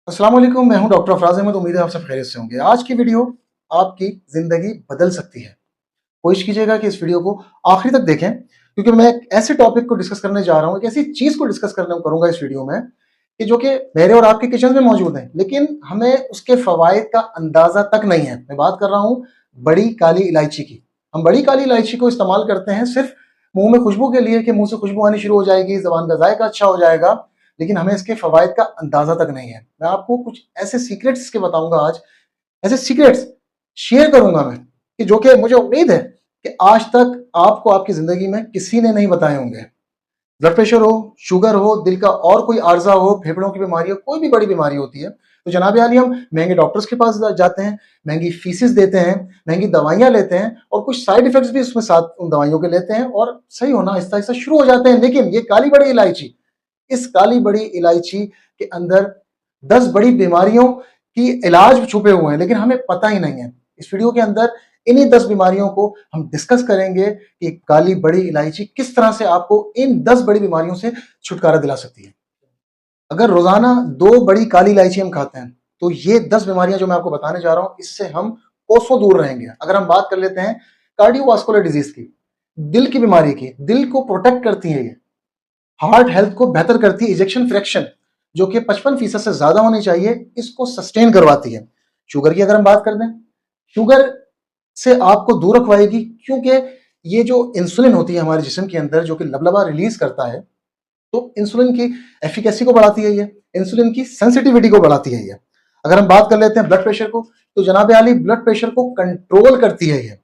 अस्सलाम वालेकुम, मैं हूं डॉक्टर अफराज अहमद। उम्मीद है आप सब खैरियत से होंगे। आज की वीडियो आपकी जिंदगी बदल सकती है। कोशिश कीजिएगा कि इस वीडियो को आखिरी तक देखें, क्योंकि मैं एक ऐसे टॉपिक को डिस्कस करने जा रहा हूं, एक ऐसी चीज को डिस्कस करने करूंगा इस वीडियो में कि जो कि मेरे और आपके किचन में मौजूद है, लेकिन हमें उसके फवायद का अंदाजा तक नहीं है। मैं बात कर रहा हूं बड़ी काली इलायची की। हम बड़ी काली इलायची को इस्तेमाल करते हैं सिर्फ मुंह में खुशबू के लिए कि मुंह से खुशबू आनी शुरू हो जाएगी, जबान का जायका अच्छा हो जाएगा, लेकिन हमें इसके फवायद का अंदाजा तक नहीं है। मैं आपको कुछ ऐसे सीक्रेट्स के बताऊंगा आज, ऐसे सीक्रेट्स शेयर करूंगा मैं कि जो कि मुझे उम्मीद है कि आज तक आपको आपकी जिंदगी में किसी ने नहीं बताए होंगे। ब्लड प्रेशर हो, शुगर हो, दिल का और कोई आर्जा हो, फेफड़ों की बीमारी हो, कोई भी बड़ी बीमारी होती है तो जनाब आली हम महंगे डॉक्टर्स के पास जाते हैं, महंगी फीसिस देते हैं, महंगी दवाइयां लेते हैं और कुछ साइड इफेक्ट्स भी उसमें साथ उन दवाइयों के लेते हैं और सही होना आहिस्ता आहिस्ता शुरू हो जाते हैं। लेकिन ये काली बड़ी इलायची, इस काली बड़ी इलायची के अंदर 10 बड़ी बीमारियों की इलाज छुपे हुए हैं, लेकिन हमें पता ही नहीं है। इस वीडियो के अंदर इन्हीं 10 बीमारियों को हम डिस्कस करेंगे कि काली बड़ी इलायची किस तरह से आपको इन 10 बड़ी बीमारियों से छुटकारा दिला सकती है। अगर रोजाना 2 बड़ी काली इलायची हम खाते हैं तो ये 10 बीमारियां जो मैं आपको बताने जा रहा हूं, इससे हम कोसों दूर रहेंगे। अगर हम बात कर लेते हैं कार्डियोवास्कुलर डिजीज की, दिल की बीमारी की, दिल को प्रोटेक्ट करती है ये, हार्ट हेल्थ को बेहतर करती है, इजेक्शन फ्रैक्शन जो कि 55% से ज्यादा होनी चाहिए, इसको सस्टेन करवाती है। शुगर की अगर हम बात कर दें, शुगर से आपको दूर रखवाएगी, क्योंकि ये जो इंसुलिन होती है हमारे जिस्म के अंदर जो कि लबलबा रिलीज करता है, तो इंसुलिन की एफिकेसी को बढ़ाती है ये, इंसुलिन की सेंसिटिविटी को बढ़ाती है ये। अगर हम बात कर लेते हैं ब्लड प्रेशर को, तो जनाब आली ब्लड प्रेशर को कंट्रोल करती है ये।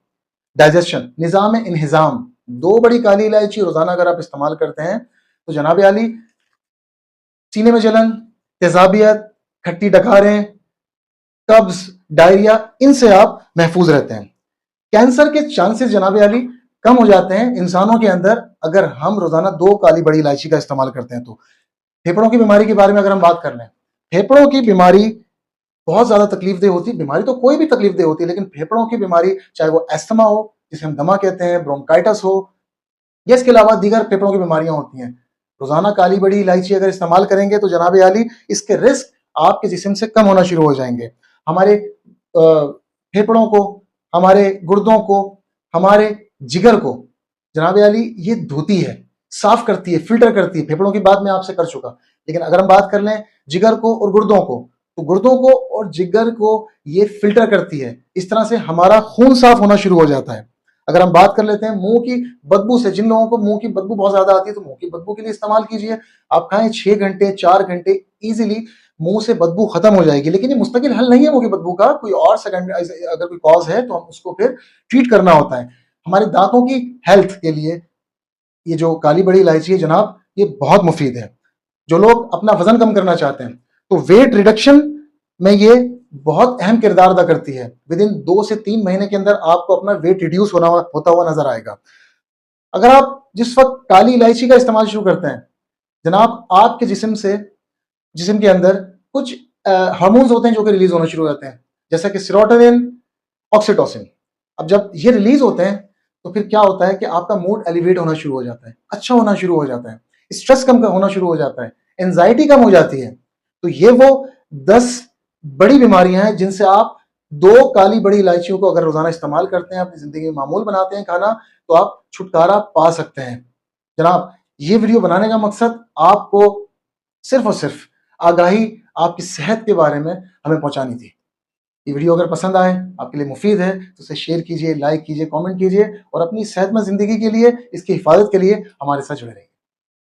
डाइजेशन, निजाम इन्हिजाम, 2 बड़ी काली इलायची रोजाना अगर आप इस्तेमाल करते हैं तो जनाब आली सीने में जलन, तेजाबियत, खट्टी डकारें, कब्ज, डायरिया, इनसे आप महफूज रहते हैं। कैंसर के चांसेस जनाब आली कम हो जाते हैं इंसानों के अंदर अगर हम रोजाना 2 काली बड़ी इलायची का इस्तेमाल करते हैं तो। फेफड़ों की बीमारी के बारे में अगर हम बात कर लें, फेफड़ों की बीमारी बहुत ज्यादा तकलीफदेह होती है। बीमारी तो कोई भी तकलीफदेह होती है, लेकिन फेफड़ों की बीमारी, चाहे वो एस्थमा हो जिसे हम दमा कहते हैं, ब्रोंकाइटिस हो, या इसके अलावा दीगर फेफड़ों की बीमारियां होती हैं, रोजाना काली बड़ी इलायची अगर इस्तेमाल करेंगे तो जनाब आली इसके रिस्क आपके जिस्म से कम होना शुरू हो जाएंगे। हमारे फेफड़ों को, हमारे गुर्दों को, हमारे जिगर को जनाब आली ये धोती है, साफ करती है, फिल्टर करती है। फेफड़ों की बात मैं आपसे कर चुका, लेकिन अगर हम बात कर लें जिगर को और गुर्दों को, तो गुर्दों को और जिगर को ये फिल्टर करती है। इस तरह से हमारा खून साफ होना शुरू हो जाता है। अगर हम बात कर लेते हैं मुंह की बदबू से, जिन लोगों को मुंह की बदबू बहुत ज्यादा आती है तो मुंह की बदबू के लिए इस्तेमाल कीजिए। आप खाएं 6 घंटे 4 घंटे, इजीली मुंह से बदबू खत्म हो जाएगी। लेकिन ये मुस्तकिल हल नहीं है मुंह की बदबू का, कोई और सेकंड अगर कोई कॉज है तो हम उसको फिर ट्रीट करना होता है। हमारे दांतों की हेल्थ के लिए ये जो काली बड़ी इलायची है जनाब, ये बहुत मुफीद है। जो लोग अपना वजन कम करना चाहते हैं तो वेट रिडक्शन में ये बहुत अहम किरदार अदा करती है। विद इन 2 से 3 महीने के अंदर आपको अपना वेट रिड्यूस होता हुआ नजर आएगा। अगर आप जिस वक्त काली इलायची का इस्तेमाल शुरू करते हैं जनाब, आपके जिस्म के अंदर कुछ हार्मोन्स होते हैं जो कि रिलीज होना शुरू हो जाते हैं, जैसा कि सेरोटोनिन, ऑक्सीटोसिन। अब जब ये रिलीज होते हैं तो फिर क्या होता है कि आपका मूड एलिवेट होना शुरू हो जाता है, अच्छा होना शुरू हो जाता है, स्ट्रेस कम होना शुरू हो जाता है, एंजाइटी कम हो जाती है। तो ये वो 10 बड़ी बीमारियां हैं जिनसे आप 2 काली बड़ी इलायचियों को अगर रोजाना इस्तेमाल करते हैं, अपनी जिंदगी में मामूल बनाते हैं खाना, तो आप छुटकारा पा सकते हैं। जनाब, ये वीडियो बनाने का मकसद आपको सिर्फ और सिर्फ आगाही आपकी सेहत के बारे में हमें पहुंचानी थी। ये वीडियो अगर पसंद आए, आपके लिए मुफीद है, तो इसे शेयर कीजिए, लाइक कीजिए, कमेंट कीजिए और अपनी सेहतमंद जिंदगी के लिए, इसकी हिफाजत के लिए हमारे साथ जुड़े रहिए।